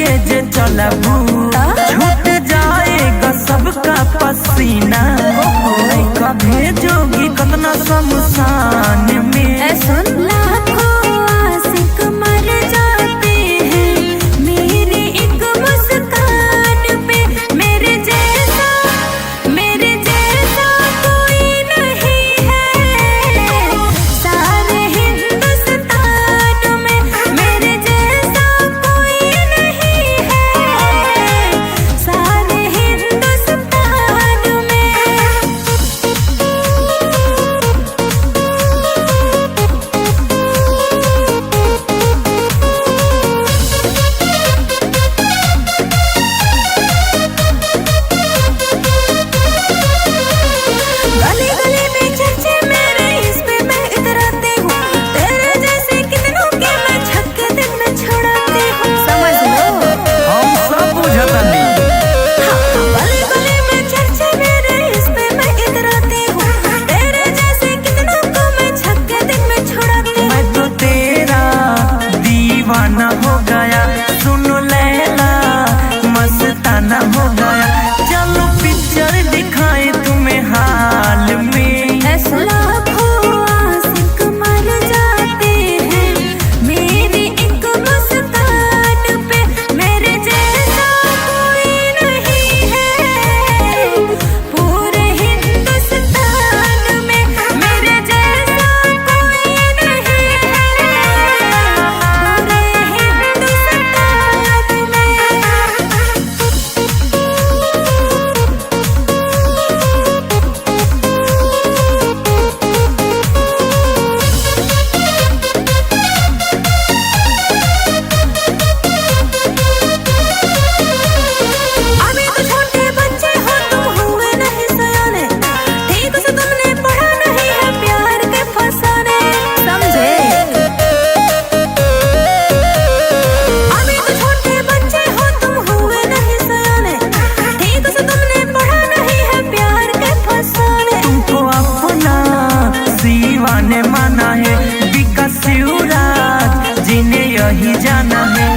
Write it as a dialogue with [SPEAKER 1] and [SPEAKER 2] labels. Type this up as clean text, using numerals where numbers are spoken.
[SPEAKER 1] के जे चलबू छूट जाएगा सबका पसीना। कभी जोगी कतना शमशान में
[SPEAKER 2] सुन लाखों आशिक मर जाते हैं मेरी एक मुस्कान पे। मेरे जैसा कोई नहीं है सारे हिंदुस्तान में। मेरे जैसा कोई नहीं है सारे हिंदुस्तान में। गली गली में चर्चे मेरे इस पे मैं इतराती हूँ। तेरे जैसे कितनों के मैं छक्के दिन में छुड़ाती हूँ। समझ लो
[SPEAKER 1] हम सब बुझतनी।
[SPEAKER 2] गली गली में चर्चे मेरे इस पे मैं इतराती हूँ। तेरे जैसे कितनों को मैं छक्के दिन में छुड़ाती हूँ।
[SPEAKER 1] मैं तो तेरा दीवाना हो गया, सुन लैला मस्ताना हो गया। चलो पिक्चर दिखाए तुम्हें हाल में।
[SPEAKER 2] लाखों आशिक मर जाते हैं मेरी एक मुस्कान पे। मेरे जैसा कोई नहीं है पूरे हिंदुस्तान में। मेरे जैसा कोई नहीं है पूरे हिंदुस्तान में। अभी तो छोटे बच्चे हो तुम हुए नहीं सयाने। ठीक से तुमने पढ़ा नहीं है प्यार के फसाने। समझे अभी तो छोटे बच्चे हो तुम हुए नहीं सयाने। ठीक से तुमने पढ़ा नहीं है प्यार के फसाने।
[SPEAKER 1] तुमको अपना शिवा ने माना है, विकास शिवराज जिन्हें यही जाना है।